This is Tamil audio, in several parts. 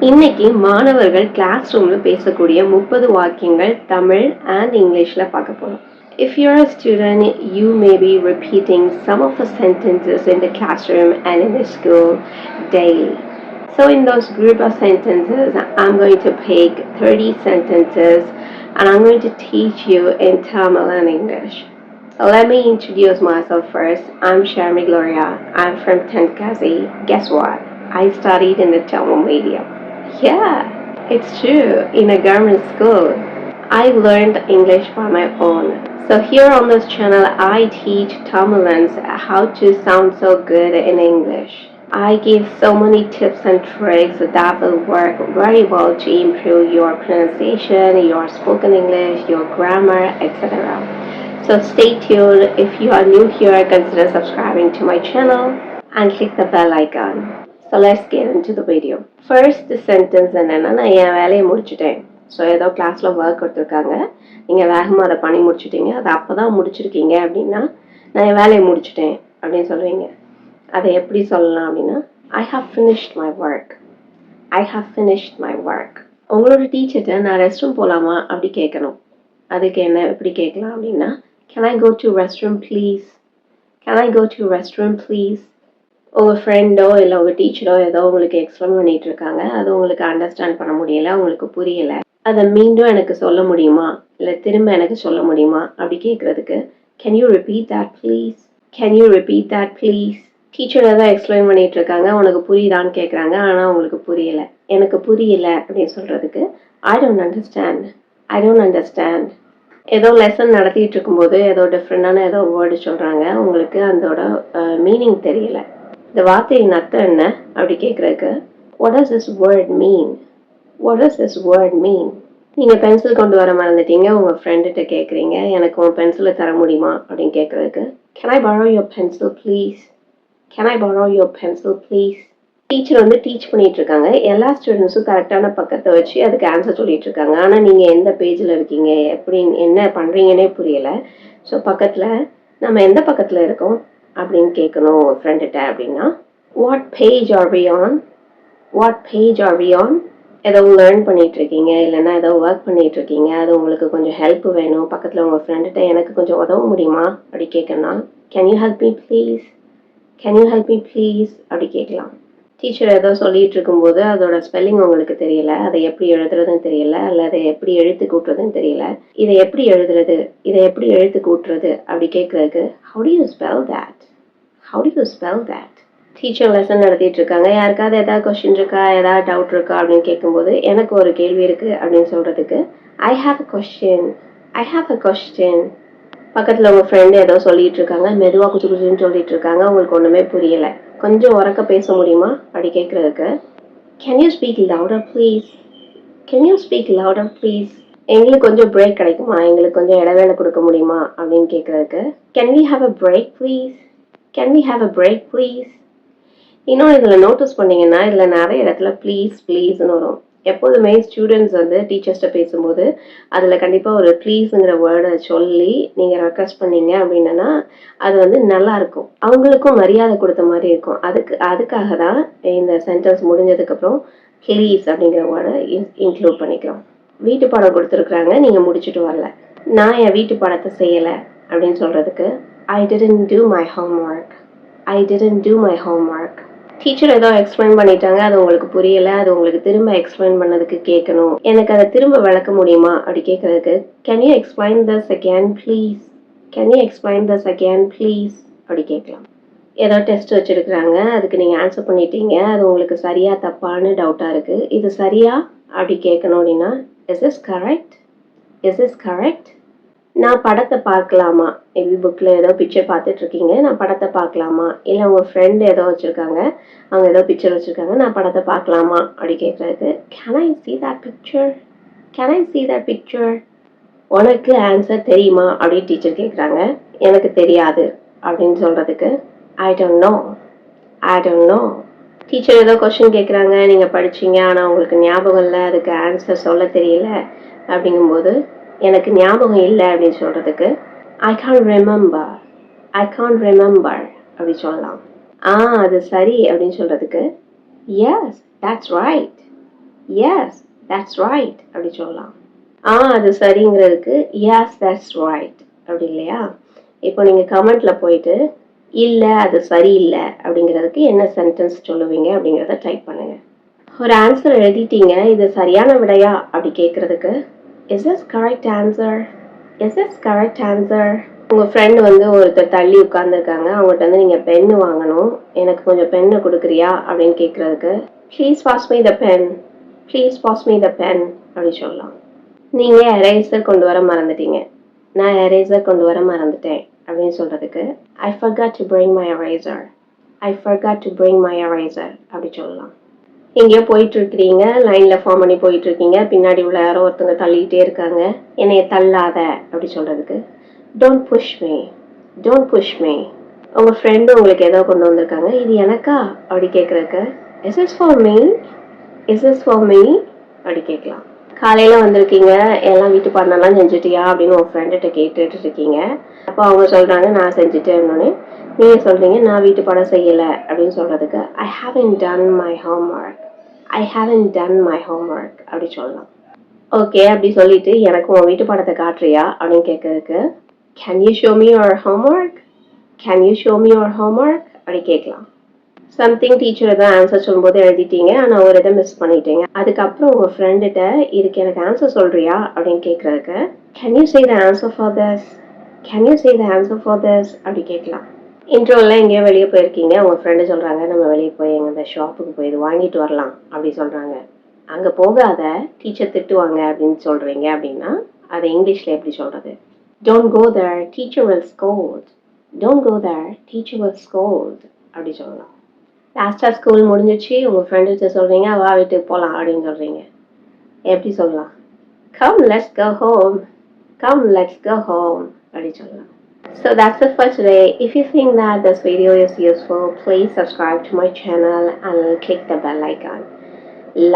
இன்னைக்கு மாணவர்கள் கிளாஸ் ரூம்ல பேசக்கூடிய 30 வாக்கியங்கள் தமிழ் and இங்கிலீஷ்ல பார்க்க போறோம். If you're a student, you may be repeating some of the sentences in the classroom and in the school daily. So in those group of sentences, I'm going to pick 30 sentences and I'm going to teach you in Tamil and English. So let me introduce myself first. I'm Sharmi Gloria. I'm from Tenkasi. Guess what? I studied in the Tamil medium. Yeah, it's true. In a government school, I learned English by my own. So here on this channel, I teach Tamilans how to sound so good in English. I give so many tips and tricks that will work very well to improve your pronunciation, your spoken English, your grammar, etc. So stay tuned. If you are new here, consider subscribing to my channel and click the bell icon. So let's get into the video. First sentence என்னன்னா, நான் என் வேலையை முடிச்சுட்டேன். ஸோ ஏதோ கிளாஸில் ஒர்க் கொடுத்துருக்காங்க, நீங்கள் வேகமாக அதை பண்ணி முடிச்சுட்டீங்க, அதை அப்போ தான் முடிச்சிருக்கீங்க அப்படின்னா நான் என் வேலையை முடிச்சுட்டேன் அப்படின்னு சொல்லுவீங்க. அதை எப்படி சொல்லலாம் அப்படின்னா, I have finished my work. I have finished my work. உங்களோட டீச்சர்கிட்ட நான் ரெஸ்ட் ரூம் போகலாமா அப்படி கேட்கணும். அதுக்கு என்ன எப்படி கேட்கலாம் அப்படின்னா, can I go to rest room please. Can I go to rest room please. உங்கள் ஃப்ரெண்டோ இல்லை உங்கள் டீச்சரோ ஏதோ உங்களுக்கு எக்ஸ்பிளைன் பண்ணிட்டு இருக்காங்க, அது உங்களுக்கு அண்டர்ஸ்டாண்ட் பண்ண முடியலை, உங்களுக்கு புரியலை, அதை மீண்டும் எனக்கு சொல்ல முடியுமா, இல்லை திரும்ப எனக்கு சொல்ல முடியுமா அப்படி கேட்குறதுக்கு can you repeat that please. Can you repeat that please. Teacher ஏதோ எக்ஸ்பிளைன் பண்ணிட்டு இருக்காங்க, உனக்கு புரியுதான்னு கேட்குறாங்க, ஆனால் உங்களுக்கு புரியலை, எனக்கு புரியலை அப்படின்னு சொல்கிறதுக்கு I don't understand. I don't understand. ஏதோ லெசன் நடத்திட்டு இருக்கும்போது ஏதோ டிஃப்ரெண்டான ஏதோ வேர்டு சொல்கிறாங்க, உங்களுக்கு அதோட மீனிங் தெரியலை, இந்த வார்த்தையின் அர்த்தம் என்ன அப்படி கேட்குறதுக்கு what does this word mean? What does this word mean? நீங்கள் பென்சில் கொண்டு வர மறந்துட்டீங்க, உங்கள் ஃப்ரெண்டுகிட்ட கேட்குறீங்க, எனக்கு உன் பென்சிலை தர முடியுமா அப்படின்னு கேட்குறதுக்கு can I borrow your pencil please? Can I borrow your pencil please? Teacher வந்து டீச் பண்ணிட்டு இருக்காங்க, எல்லா ஸ்டூடெண்ட்ஸும் கரெக்டான பக்கத்தை வச்சு அதுக்கு ஆன்சர் சொல்லிட்டு இருக்காங்க, ஆனால் நீங்கள் எந்த பேஜில் இருக்கீங்க, எப்படி என்ன பண்ணுறீங்கன்னே புரியலை. ஸோ பக்கத்தில் நம்ம எந்த பக்கத்தில் இருக்கோம் அப்படின்னு கேட்கணும் ஒரு ஃப்ரெண்டுகிட்ட அப்படின்னா what page are we on. What page are we on. ஏதோ லேர்ன் பண்ணிட்டு இருக்கீங்க, இல்லைன்னா ஏதோ ஒர்க் பண்ணிட்டு இருக்கீங்க, அது உங்களுக்கு கொஞ்சம் ஹெல்ப் வேணும், பக்கத்தில் உங்கள் ஃப்ரெண்டுகிட்ட எனக்கு கொஞ்சம் உதவ முடியுமா அப்படி கேட்கணும்னா can you help me please. Can you help me please அப்படி கேட்கலாம். டீச்சர் ஏதோ சொல்லிட்டு இருக்கும்போது அதோட ஸ்பெல்லிங் உங்களுக்கு தெரியல, அதை எப்படி எழுதுறதுன்னு தெரியல, அல்ல அதை எப்படி எழுத்து கூட்டுறதுன்னு தெரியல, இதை எப்படி எழுதுறது, இதை எப்படி எழுத்து கூட்டுறது அப்படி கேட்கறதுக்கு how do you spell that? How do you spell that? Teacher lesson நடத்திட்டு இருக்காங்க, யாருக்காவது ஏதாவது கொஸ்டின் இருக்கா, ஏதாவது டவுட் இருக்கா அப்படின்னு கேட்கும்போது எனக்கு ஒரு கேள்வி இருக்கு அப்படின்னு சொல்றதுக்கு I have a question. I have a question. பக்கத்தில் உங்கள் ஃப்ரெண்டு ஏதோ சொல்லிட்டு இருக்காங்க, மெதுவாக குச்சு குச்சுன்னு சொல்லிட்டு இருக்காங்க, உங்களுக்கு ஒன்றுமே புரியலை, கொஞ்சம் உரக்க பேச முடியுமா அப்படி கேட்குறதுக்கு can you speak louder please. Can you speak louder please. எங்களுக்கு கொஞ்சம் பிரேக் கிடைக்குமா, எங்களுக்கு கொஞ்சம் இடைவேளை கொடுக்க முடியுமா அப்படின்னு கேட்குறதுக்கு can we have a break please. Can we have a break please. இன்னும் இதில் நோட்டீஸ் பண்ணிங்கன்னா இதில் நிறைய இடத்துல ப்ளீஸ் ப்ளீஸ்ன்னு வரும். எப்போதுமே ஸ்டூடெண்ட்ஸ் வந்து டீச்சர்ஸ்கிட்ட பேசும்போது அதில் கண்டிப்பாக ஒரு ப்ளீஸுங்கிற வேர்டை சொல்லி நீங்கள் ரெக்வஸ்ட் பண்ணீங்க அப்படின்னா அது வந்து நல்லாயிருக்கும், அவங்களுக்கும் மரியாதை கொடுத்த மாதிரி இருக்கும். அதுக்காக தான் இந்த சென்டென்ஸ் முடிஞ்சதுக்கப்புறம் ப்ளீஸ் அப்படிங்கிற வேர்டை இன்க்ளூட் பண்ணிக்கிறோம். வீட்டு பாடம் கொடுத்துருக்குறாங்க, நீங்கள் முடிச்சுட்டு வரல, நான் என் வீட்டு பாடத்தை செய்யலை அப்படின்னு சொல்கிறதுக்கு ஐ didn't do my homework. I didn't do my homework. Teacher ஏதோ எக்ஸ்பிளைன் பண்ணிட்டாங்க, அது உங்களுக்கு புரியலை, அது உங்களுக்கு திரும்ப எக்ஸ்பிளைன் பண்ணதுக்கு கேட்கணும், எனக்கு அதை திரும்ப விளக்க முடியுமா அப்படி கேட்கறதுக்கு can you explain this again please. Can you explain this again please அப்படி கேட்கலாம். ஏதோ டெஸ்ட் வச்சுருக்குறாங்க, அதுக்கு நீங்கள் ஆன்சர் பண்ணிட்டீங்க, அது உங்களுக்கு சரியா தப்பான்னு டவுட்டாக இருக்குது, இது சரியா அப்படி கேட்கணும் அப்படின்னா is this correct. Is this correct. நான் படத்தை பார்க்கலாமா, மேபி புக்கில் ஏதோ பிக்சர் பார்த்துட்டு இருக்கீங்க, நான் படத்தை பார்க்கலாமா, இல்லை உங்கள் ஃப்ரெண்டு ஏதோ வச்சுருக்காங்க, அவங்க ஏதோ பிக்சர் வச்சுருக்காங்க, நான் படத்தை பார்க்கலாமா அப்படி கேட்குறதுக்கு can I see that picture. Can I see that picture. உனக்கு ஆன்சர் தெரியுமா அப்படின்னு டீச்சர் கேட்குறாங்க, எனக்கு தெரியாது அப்படின்னு சொல்கிறதுக்கு I don't know. I don't know. Teacher ஏதோ கொஸ்டின் கேட்குறாங்க, நீங்கள் படிச்சீங்க ஆனால் உங்களுக்கு ஞாபகம் இல்லை, அதுக்கு ஆன்சர் சொல்ல தெரியல அப்படிங்கும்போது எனக்கு ஞாபகம் இல்லை அப்படின்னு சொல்கிறதுக்கு ஐ can't remember. I can't remember அப்படி சொல்லலாம். அது சரி அப்படின்னு சொல்கிறதுக்கு S that's right. Yes, that's right அப்படி சொல்லலாம். அது சரிங்கிறதுக்கு yes, that's right அப்படி இல்லையா? இப்போ நீங்க கமெண்ட்ல போயிட்டு இல்ல அது சரியில்லை அப்படிங்கிறதுக்கு என்ன சென்டென்ஸ் சொல்லுவீங்க அப்படிங்கிறத டைப் பண்ணுங்க. ஒரு ஆன்சர் எழுதிட்டீங்க, இது சரியான விடையா அப்படி கேட்கறதுக்கு is this correct answer, is this correct answer. உங்க ஃப்ரெண்ட் வந்து ஒருத்தர் தள்ளி உட்கார்ந்துருக்காங்க, அவங்ககிட்ட வந்து நீங்க பென்னு வாங்கணும், எனக்கு கொஞ்சம் பென்னு கொடுக்குறியா அப்படின்னு கேட்கறதுக்கு please pass me the pen, please pass me the pen அப்படி சொல்லலாம். நீங்க எரேசர் கொண்டு வர மறந்துட்டீங்க, நான் எரேசர் கொண்டு வர மறந்துட்டேன் அப்படின்னு சொல்றதுக்கு I forgot to bring my eraser, I forgot to bring my eraser அப்படி சொல்லலாம். எங்கேயோ போயிட்டு இருக்கிறீங்க, லைன்ல ஃபார்ம் பண்ணி போயிட்டு இருக்கீங்க, பின்னாடி உள்ள யாரோ ஒருத்தவங்க தள்ளிக்கிட்டே இருக்காங்க, என்னைய தள்ளாத அப்படி சொல்றதுக்கு don't push me, don't push me. உங்க ஃப்ரெண்டு உங்களுக்கு ஏதோ கொண்டு வந்திருக்காங்க, இது எனக்கா அப்படி கேட்கறதுக்கு is is for me, is is for me அப்படி கேட்கலாம். காலையில வந்திருக்கீங்க, எல்லாம் வீட்டு பாடமெல்லாம் செஞ்சுட்டியா அப்படின்னு உங்க ஃப்ரெண்டுகிட்ட கேட்டுட்டு இருக்கீங்க. அப்போ அவங்க சொல்றாங்க நான் செஞ்சுட்டேன்னு. நீங்க சொல்றீங்க நான் வீட்டு பாடம் செய்யல அப்படின்னு சொல்றதுக்கு ஐ haven't done my homework, I haven't done my homework அப்படி சொல்லலாம். ஓகே அப்படி சொல்லிட்டு எனக்கு உன் வீட்டு பாடத்தை காட்டுறியா அப்படின்னு கேட்கறதுக்கு can you show me your homework, can you show me your homework அப்படி கேட்கலாம். சம்திங் டீச்சர் தான் ஆன்சர் சொல்லும்போது எழுதிட்டீங்க, ஆனால் ஒரு இதை மிஸ் பண்ணிட்டீங்க. அதுக்கப்புறம் உங்கள் ஃப்ரெண்டுகிட்ட இதுக்கு எனக்கு ஆன்சர் சொல்கிறியா அப்படின்னு கேட்குறதுக்கு can you say the answer for this, can you say the answer for this அப்படி கேட்கலாம். இன்ட்ரோவில் எங்கேயோ வெளியே போயிருக்கீங்க, உங்கள் ஃப்ரெண்டு சொல்கிறாங்க நம்ம வெளியே போய் எங்கள் இந்த ஷாப்புக்கு போய் இது வாங்கிட்டு வரலாம் அப்படி சொல்கிறாங்க. அங்கே போகாத, டீச்சர் திட்டுவாங்க அப்படின்னு சொல்கிறீங்க அப்படின்னா அதை இங்கிலீஷில் எப்படி சொல்கிறது? Don't go there, teacher will scold, don't go there, teacher will scold அப்படி சொல்லலாம். லாஸ்ட்டாக ஸ்கூல் முடிஞ்சிச்சு, உங்கள் ஃப்ரெண்டுகிட்ட சொல்கிறீங்க வா வீட்டுக்கு போகலாம் அப்படின்னு சொல்கிறீங்க, எப்படி சொல்லலாம்? Come let's go home, come let's go home அப்படி சொல்லலாம். So that's it for today. If you think that this video is useful, please subscribe to my channel and click the bell icon.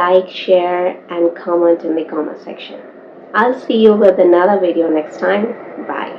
Like, share and comment in the comment section. I'll see you with another video next time. Bye.